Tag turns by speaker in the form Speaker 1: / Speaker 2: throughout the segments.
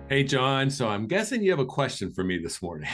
Speaker 1: Hey, John. So I'm guessing you have a question for me this morning.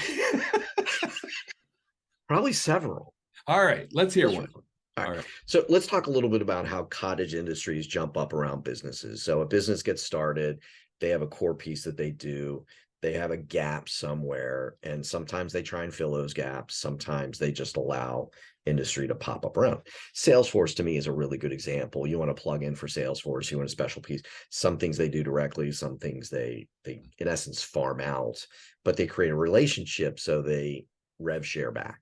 Speaker 2: Probably several.
Speaker 1: All right, let's hear
Speaker 2: Just for
Speaker 1: one.
Speaker 2: fun. All right.
Speaker 1: All right.
Speaker 2: So let's talk a little bit about how cottage industries jump up around businesses. So a business gets started, they have a core piece that they do, they have a gap somewhere, and sometimes they try and fill those gaps. Sometimes they just allow industry to pop up around. Salesforce to me is a really good example. You want to plug in for Salesforce, you want a special piece. Some things they do directly, some things they in essence farm out, but they create a relationship so they rev share back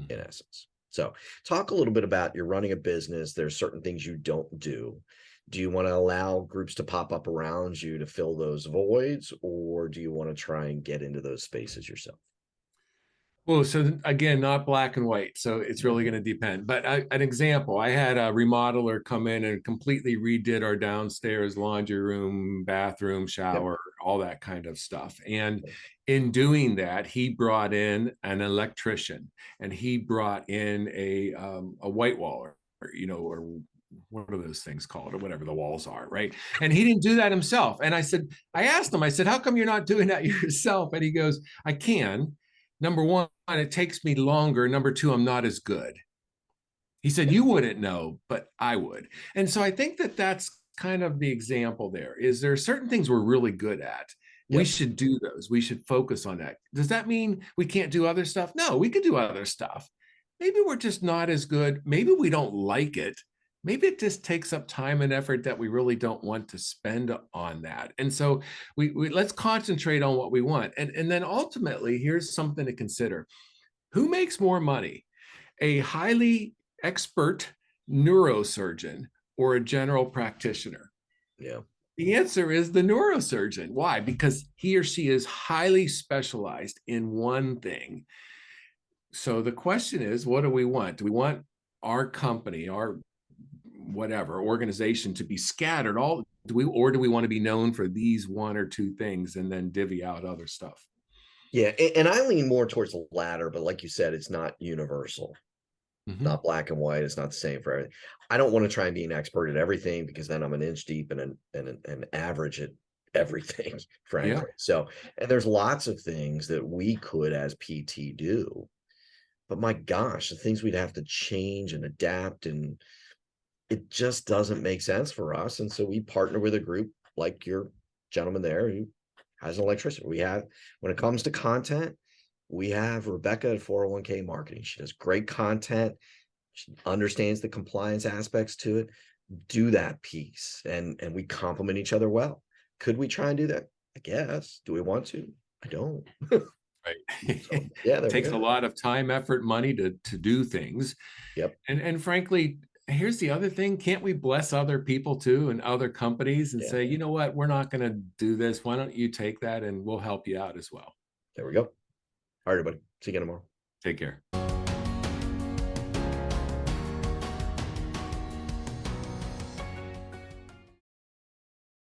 Speaker 2: in
Speaker 1: Mhm.
Speaker 2: essence. So talk a little bit about you're running a business. There's certain things you don't do. Do you want to allow groups to pop up around you to fill those voids, or do you want to try and get into those spaces yourself?
Speaker 1: Well, so again, not black and white. So it's really going to depend. But an example, I had a remodeler come in and completely redid our downstairs laundry room, bathroom,
Speaker 2: Yep.
Speaker 1: shower, all that kind of stuff. And in doing that, he brought in an electrician and he brought in a white waller, or what are those things called, or whatever the walls are, right? And he didn't do that himself. And I asked him, I said, how come you're not doing that yourself? And he goes, I can. Number one, it takes me longer. Number two, I'm not as good. He said, you wouldn't know, but I would. And so I think that that's kind of the example there is there are certain things we're really good at. We
Speaker 2: Yep.
Speaker 1: should do those. We should focus on that. Does that mean we can't do other stuff? No, we could do other stuff. Maybe we're just not as good. Maybe we don't like it. Maybe it just takes up time and effort that we really don't want to spend on that. And so we let's concentrate on what we want. And then ultimately, here's something to consider. Who makes more money? A highly expert neurosurgeon or a general practitioner?
Speaker 2: Yeah.
Speaker 1: The answer is the neurosurgeon. Why? Because he or she is highly specialized in one thing. So the question is, what do we want? Do we want our company, our whatever organization to be scattered all or do we want to be known for these one or two things and then divvy out other stuff?
Speaker 2: Yeah. And I lean more towards the latter, but like you said, it's not universal,
Speaker 1: Mm-hmm.
Speaker 2: not black and white. It's not the same for everything. I don't want to try and be an expert at everything because then I'm an inch deep and an average at everything,
Speaker 1: Yeah.
Speaker 2: frankly. So, and there's lots of things that we could as PT do. But my gosh, the things we'd have to change and adapt, and it just doesn't make sense for us. And so we partner with a group like your gentleman there who has an electrician. We have, when it comes to content, we have Rebecca at 401k Marketing. She does great content. She understands the compliance aspects to it. Do that piece, and we complement each other well. Could we try and do that? I guess. Do we want to? I don't.
Speaker 1: Right.
Speaker 2: So yeah,
Speaker 1: It
Speaker 2: there we
Speaker 1: takes a
Speaker 2: go.
Speaker 1: lot of time, effort, money to do things.
Speaker 2: Yep.
Speaker 1: And frankly, here's the other thing. Can't we bless other people too and other companies and
Speaker 2: Yeah.
Speaker 1: say, you know what, we're not going to do this. Why don't you take that and we'll help you out as well?
Speaker 2: There we go. All right, everybody. See you again tomorrow.
Speaker 1: Take care.